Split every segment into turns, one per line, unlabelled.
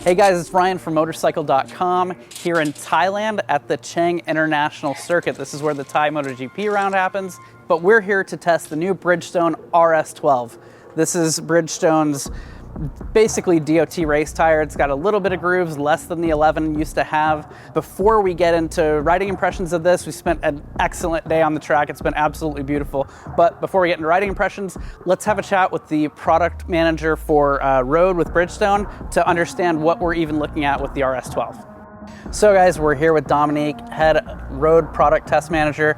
Hey guys, it's Ryan from Motorcycle.com here in Thailand at the Chang International Circuit. This is where the Thai MotoGP round happens, but we're here to test the new Bridgestone RS12. This is Bridgestone's basically DOT race tire. It's got a little bit of grooves, less than the 11 used to have. Before we get into riding impressions of this, we spent an excellent day on the track. It's been absolutely beautiful. But before we get into riding impressions, let's have a chat with the product manager for Road with Bridgestone to understand what we're even looking at with the RS12. So guys, we're here with Dominique, head Road product test manager.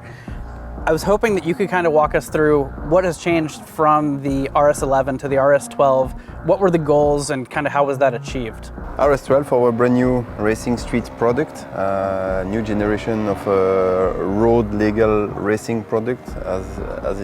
I was hoping that you could kind of walk us through what has changed from the RS11 to the RS12. What were the goals and kind of how was that achieved?
RS12, our brand new racing street product, new generation of road legal racing product, as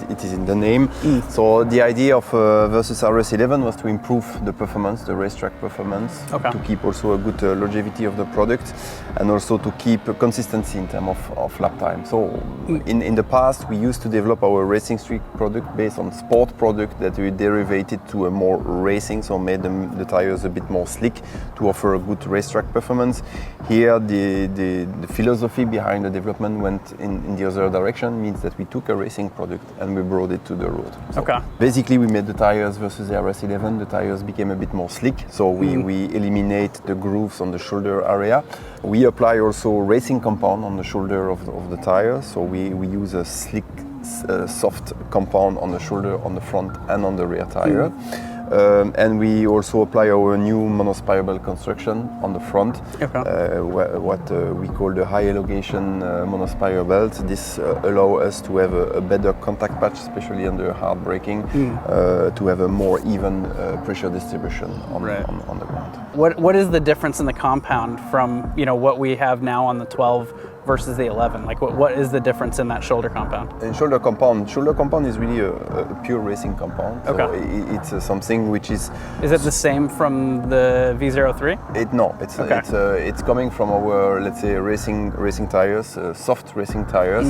it is in the name. So the idea of versus RS11 was to improve the performance, the racetrack performance, to keep also a good longevity of the product, and also to keep consistency in terms of lap time. So in the past, we used to develop our racing street product based on sport product that we derivated to a more racing, so made the tires a bit more slick to offer a good racetrack performance. Here, the philosophy behind the development went in the other direction, means that we took a racing product and we brought it to the road. So basically, we made the tires versus the RS11. The tires became a bit more slick, so we eliminate the grooves on the shoulder area. We apply also racing compound on the shoulder of the tire, so we use a slick, soft compound on the shoulder, on the front and on the rear tire. And we also apply our new monospiral construction on the front, what we call the high elongation monospiral belt. This allows us to have a better contact patch, especially under hard braking, to have a more even pressure distribution on the ground.
What is the difference in the compound from what we have now on the 12 versus the 11? Like what is the difference in that shoulder compound? Shoulder
compound is really a pure racing compound. So it's something which is...
Is it the same from the V03?
It's coming from our, let's say, racing tires, soft racing tires.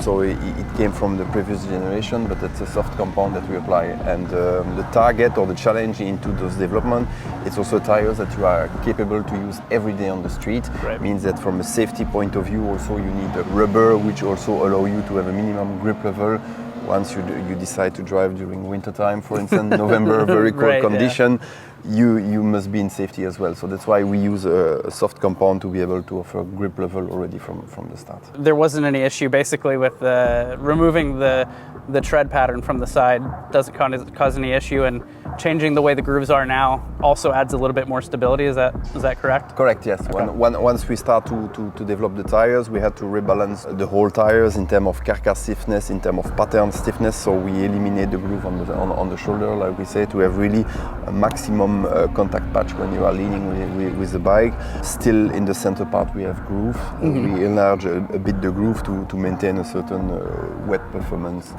So it came from the previous generation, but it's a soft compound that we apply. And the target or the challenge into those development, it's also tires that you are capable to use every day on the street. Means that from a safety point of view, also you need a rubber, which also allow you to have a minimum grip level. Once you decide to drive during winter time, for instance, November, very cold condition, you must be in safety as well. So that's why we use a soft compound to be able to offer grip level already from the start.
There wasn't any issue basically with removing the tread pattern from the side. Doesn't cause any issue, and changing the way the grooves are now also adds a little bit more stability. Is that correct?
Correct, yes. Once we start to develop the tires, we had to rebalance the whole tires in terms of carcass stiffness, in terms of pattern stiffness. So we eliminate the groove on the shoulder, like we say, to have really a maximum contact patch when you are leaning with the bike. Still in the center part we have groove. We enlarge a bit the groove to maintain a certain wet performance.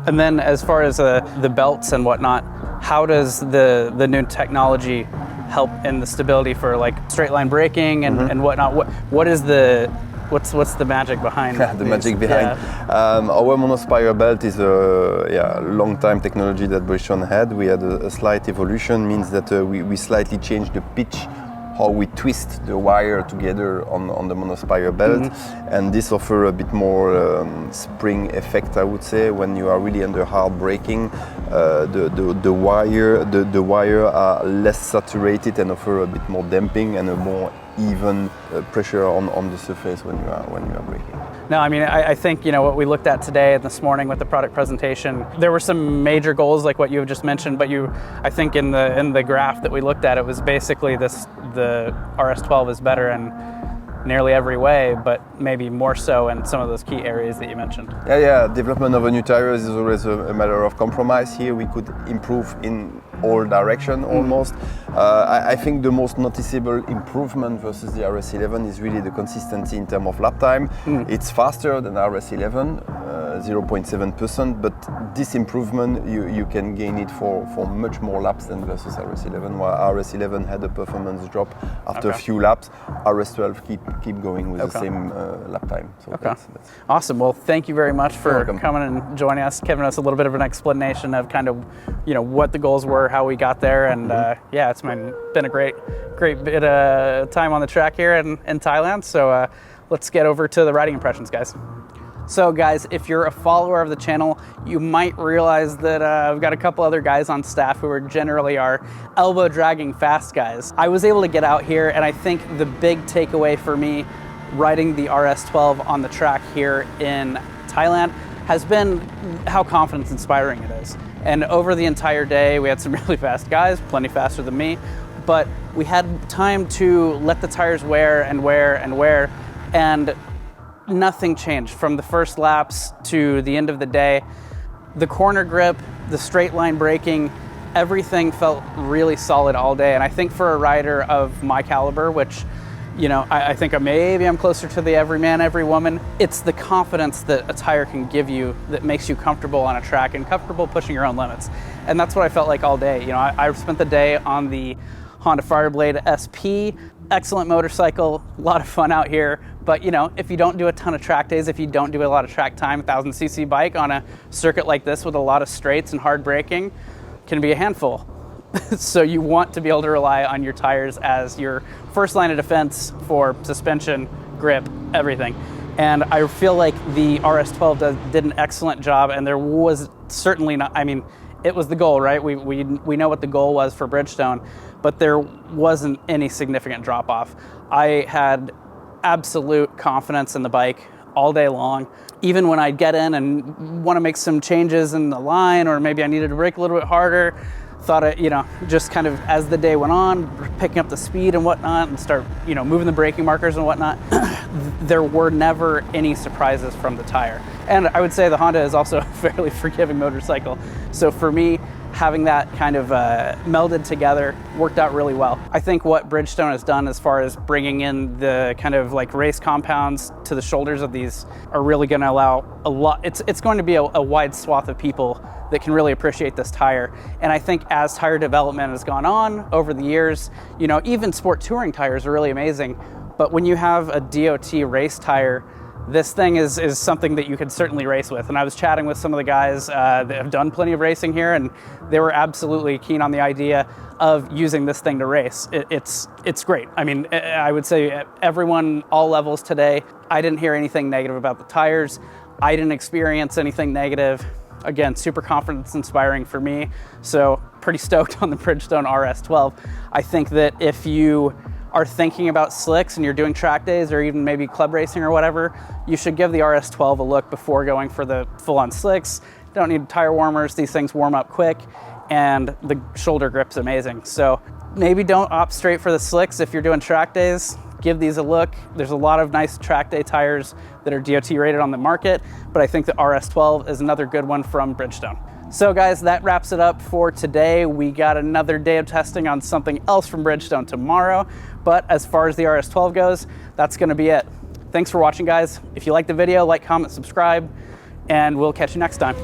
And then as far as the belts and whatnot, how does the new technology help in the stability for like straight line braking and whatnot? What's the magic behind
the magic behind? Our monospiral belt is a long time technology that Bridgestone had. We had a slight evolution, means that we slightly changed the pitch, how we twist the wire together on the monospiral belt, and this offers a bit more spring effect, I would say. When you are really under hard braking, the wire are less saturated and offer a bit more damping and a more even pressure on the surface when you are braking.
No, I mean, I think what we looked at today and this morning with the product presentation, there were some major goals like what you have just mentioned, but I think in the graph that we looked at, it was basically the RS12 is better in nearly every way, but maybe more so in some of those key areas that you mentioned.
Development of a new tire is always a matter of compromise. Here we could improve in all directions almost. I think the most noticeable improvement versus the RS11 is really the consistency in terms of lap time. It's faster than RS11. 0.7%, but this improvement, you can gain it for much more laps than versus RS11, where RS11 had a performance drop after a few laps. RS12 keep going with the same lap time. So that's
awesome. Well, thank you very much for coming and joining us, giving us a little bit of an explanation of kind of, you know, what the goals were, how we got there, and yeah, it's been a great bit of time on the track here in Thailand. So let's get over to the riding impressions, guys. So guys, if you're a follower of the channel, you might realize that I've got a couple other guys on staff who are generally our elbow dragging fast guys. I was able to get out here, and I think the big takeaway for me riding the RS12 on the track here in Thailand has been how confidence inspiring it is. And over the entire day, we had some really fast guys, plenty faster than me, but we had time to let the tires wear and wear and wear, and nothing changed from the first laps to the end of the day. The corner grip, the straight line braking, everything felt really solid all day. And I think for a rider of my caliber, which, you know, I think maybe I'm closer to the every man, every woman, it's the confidence that a tire can give you that makes you comfortable on a track and comfortable pushing your own limits. And that's what I felt like all day. You know, I spent the day on the Honda Fireblade SP, excellent motorcycle, a lot of fun out here. But you know, if you don't do a ton of track days, if you don't do a lot of track time, 1000cc bike on a circuit like this with a lot of straights and hard braking can be a handful. So you want to be able to rely on your tires as your first line of defense for suspension, grip, everything. And I feel like the RS12 did an excellent job, and there was certainly not, I mean, it was the goal, right? We know what the goal was for Bridgestone, but there wasn't any significant drop off. I had absolute confidence in the bike all day long. Even when I'd get in and want to make some changes in the line, or maybe I needed to brake a little bit harder, thought it, you know, just kind of as the day went on, picking up the speed and whatnot, and start, you know, moving the braking markers and whatnot, there were never any surprises from the tire. And I would say the Honda is also a fairly forgiving motorcycle. So for me, having that kind of melded together worked out really well. I think what Bridgestone has done as far as bringing in the kind of like race compounds to the shoulders of these are really going to allow a lot. It's going to be a wide swath of people that can really appreciate this tire. And I think as tire development has gone on over the years, you know, even sport touring tires are really amazing. But when you have a DOT race tire, this thing is something that you could certainly race with. And I was chatting with some of the guys that have done plenty of racing here, and they were absolutely keen on the idea of using this thing to race. It's great. I mean, I would say everyone, all levels today, I didn't hear anything negative about the tires. I didn't experience anything negative. Again, super confidence inspiring for me. So pretty stoked on the Bridgestone RS12. I think that if you are thinking about slicks and you're doing track days or even maybe club racing or whatever, you should give the RS12 a look before going for the full-on slicks. Don't need tire warmers. These things warm up quick, and the shoulder grip's amazing. So maybe don't opt straight for the slicks if you're doing track days. Give these a look. There's a lot of nice track day tires that are DOT rated on the market, but I think the RS12 is another good one from Bridgestone. So guys, that wraps it up for today. We got another day of testing on something else from Bridgestone tomorrow, but as far as the RS12 goes, that's gonna be it. Thanks for watching, guys. If you liked the video, like, comment, subscribe, and we'll catch you next time.